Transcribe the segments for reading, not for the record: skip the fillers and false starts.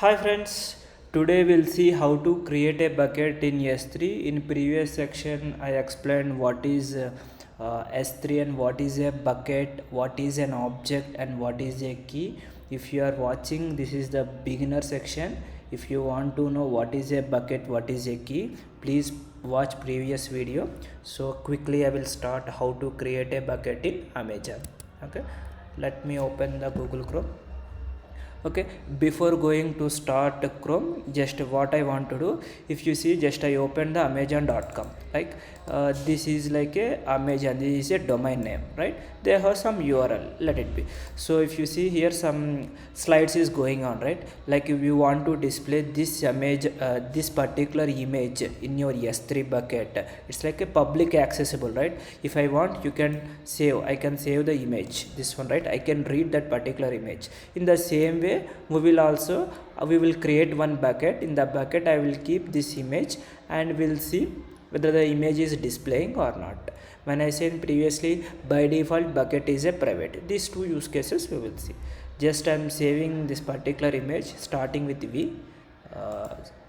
Hi friends, today we'll see how to create a bucket in S3. In previous section I explained what is S3 and what is a bucket, what is an object and what is a key. If you are watching, this is the beginner section. If you want to know what is a bucket, what is a key, please watch previous video. So quickly I will start how to create a bucket in Amazon. Okay, let me open the Google Chrome. Okay, before going to start Chrome, just what I want to do, if you see, just I open the amazon.com. like this is like a Amazon, this is a domain name, right? They have some URL, let it be. So if you see here, some slides is going on, right? Like if you want to display this image, this particular image in your S3 bucket, it's like a public accessible, right? If I want, you can save, I can save the image, this one, right? I can read that particular image. In the same way, we will also we will create one bucket. In the bucket I will keep this image and we'll see whether the image is displaying or not. When I said previously, by default bucket is a private. These two use cases we will see. Just I'm saving this particular image starting with V.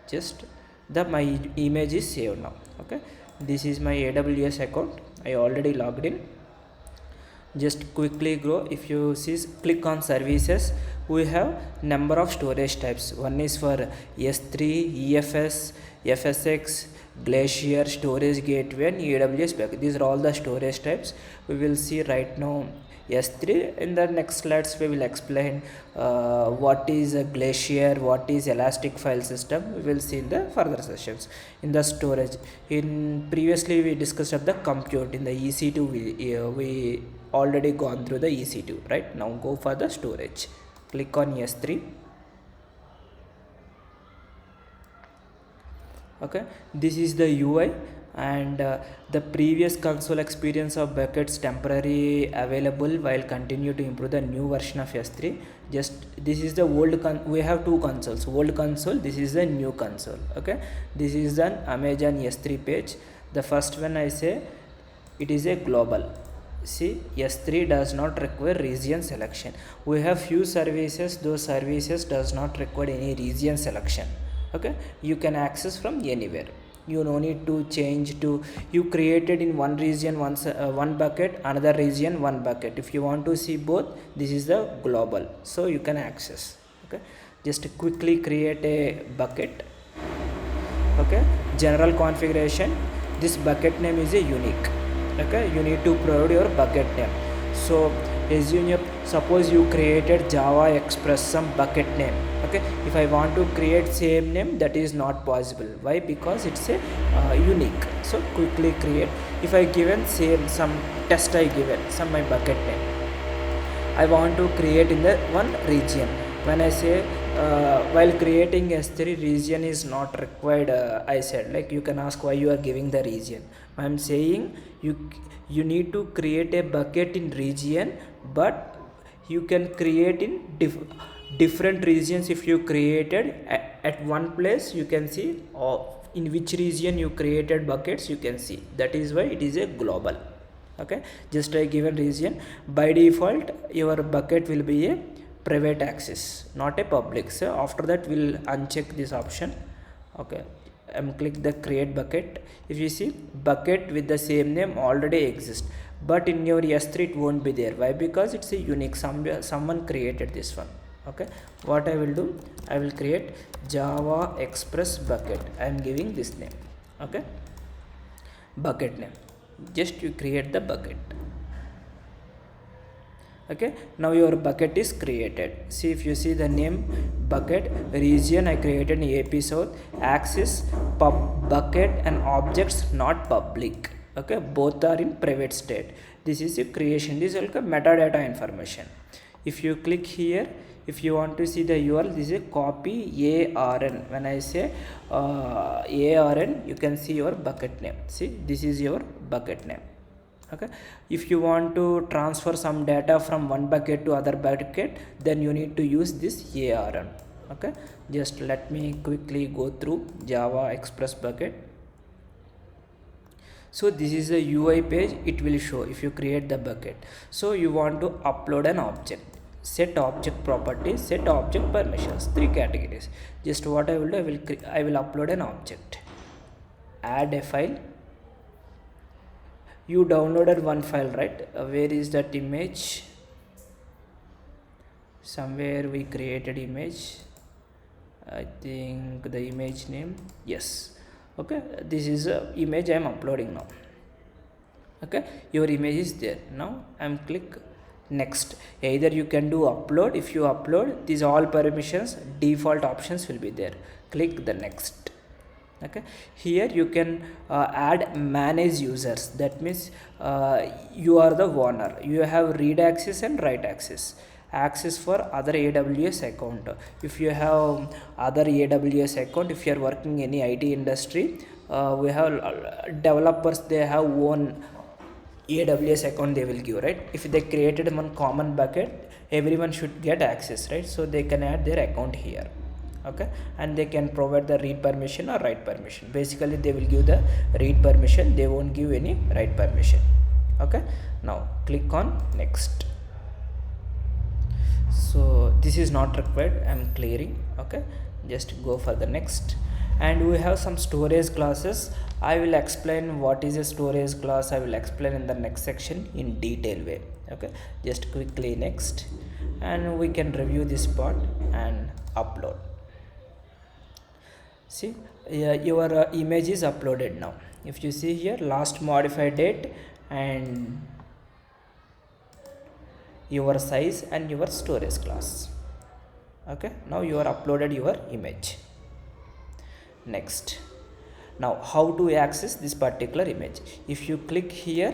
Just my image is saved now. Okay, this is my AWS account. I already logged in. Just quickly go, if you see, click on services. We have number of storage types. One is for S3, EFS, FSX, Glacier, storage gateway and AWS package. These are all the storage types. We will see right now S3. In the next slides we will explain what is a Glacier, what is elastic file system. We will see in the further sessions. In the storage, in previously we discussed of the compute. In the EC2 we already gone through the EC2, right? Now go for the storage. Click on S3. Okay, this is the UI, and the previous console experience of buckets temporary available while continue to improve the new version of S3. Just this is the old we have two consoles, old console, this is the new console. Okay, this is an Amazon S3 page. The first one I say it is a global. See, S3 does not require region selection. We have few services, those services does not require any region selection. Okay, you can access from anywhere. You no need to change to, you created in one region one bucket, another region one bucket. If you want to see both, this is the global, so you can access. Okay, just quickly create a bucket. Okay, general configuration, this bucket name is a unique. Okay, you need to provide your bucket name. So assume, suppose you created Java Express some bucket name. Okay, if I want to create same name, that is not possible. Why? Because it's a unique. So quickly create. If I given same some test, I given some my bucket name, I want to create in the one region. When I say while creating S3, region is not required, I said, like you can ask why you are giving the region. I am saying you need to create a bucket in region, but you can create in different regions. If you created at one place, you can see in which region you created buckets, you can see. That is why it is a global. Okay, just I given region. By default your bucket will be a private access, not a public. So after that we'll uncheck this option. Okay, click the create bucket. If you see, bucket with the same name already exists, but in your S3 it won't be there. Why? Because it's a unique, someone created this one. Okay, what I will do, I will create Java Express bucket. I am giving this name. Okay, bucket name, just you create the bucket. Okay, now your bucket is created. See, if you see the name, bucket, region I created in AP South, access, bucket and objects not public. Okay, both are in private state. This is a creation. This is like a metadata information. If you click here, if you want to see the URL, this is a copy ARN. When I say ARN, you can see your bucket name. See, this is your bucket name. Okay, if you want to transfer some data from one bucket to other bucket, then you need to use this ARN. Okay, just let me quickly go through Java Express bucket. So this is a UI page. It will show if you create the bucket. So you want to upload an object. set object properties, set object permissions, 3 categories. Just what I will do, I will upload an object, add a file. You downloaded one file, right? Where is that image? Somewhere we created image. I think the image name, yes. Okay, this is a image I am uploading now. Okay, your image is there. Now I am click next. Either you can do upload. If you upload, these all permissions, default options will be there. Click the next. Okay, here you can add manage users. That means you are the owner, you have read access and write access for other AWS account. If you have other AWS account, if you are working any IT industry, we have developers, they have own AWS account they will give, right? If they created one common bucket, everyone should get access, right? So they can add their account here. Okay, and they can provide the read permission or write permission. Basically they will give the read permission, they won't give any write permission. Okay, now click on next. So this is not required, I am clearing. Okay, just go for the next. And we have some storage classes. I will explain what is a storage class. I will explain in the next section in detail way. Okay, just quickly next, and we can review this part and upload. See, your image is uploaded now. If you see here, last modified date and your size and your storage class. Okay, now you are uploaded your image. Next, now how to access this particular image? If you click here,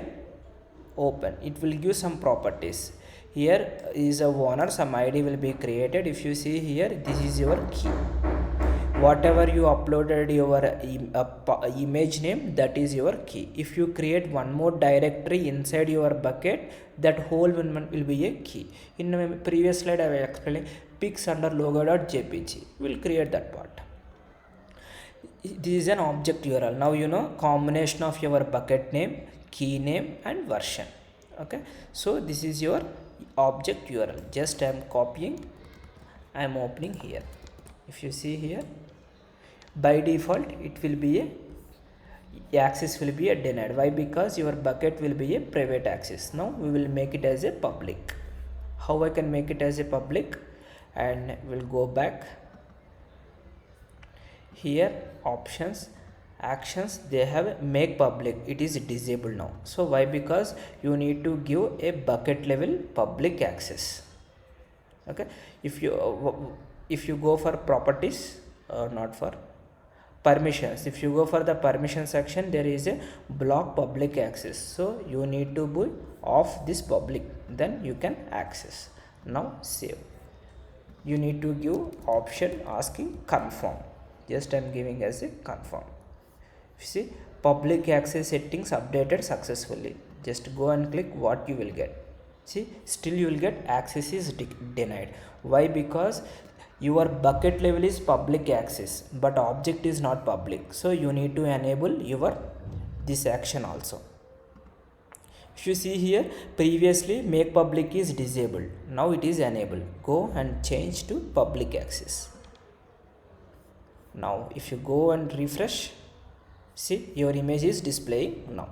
open, it will give some properties. Here is a owner, some ID will be created. If you see here, this is your key. Whatever you uploaded your image name, that is your key. If you create one more directory inside your bucket, that whole one will be a key. In my previous slide I will explain pics under logo.jpg. We'll create that part. This is an object URL. Now you know combination of your bucket name, key name and version. Okay, so this is your object URL. Just I am copying, I am opening here. If you see here, by default it will be a access will be a denied. Why? Because your bucket will be a private access. Now we will make it as a public. How I can make it as a public? And we'll go back here, options, actions, they have make public, it is disabled now. So why? Because you need to give a bucket level public access. Okay, if you go for properties, not for permissions, if you go for the permission section, there is a block public access. So you need to be off this public, then you can access. Now save. You need to give option asking confirm. Just I am giving as a confirm. You see, public access settings updated successfully. Just go and click, what you will get. See, still you will get access is denied. Why? Because your bucket level is public access, but object is not public. So you need to enable your this action also. If you see here, previously make public is disabled, now it is enabled. Go and change to public access. Now if you go and refresh, see, your image is displaying now.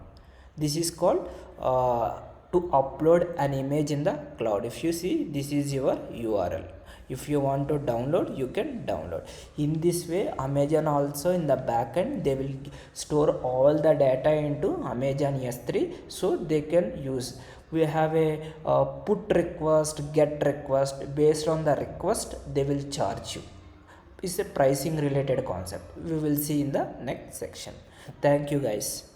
This is called to upload an image in the cloud. If you see, this is your URL. If you want to download, you can download. In this way, Amazon also in the backend, they will store all the data into Amazon S3, so they can use. We have a put request, get request. Based on the request, they will charge you. It's a pricing related concept. We will see in the next section. Thank you guys.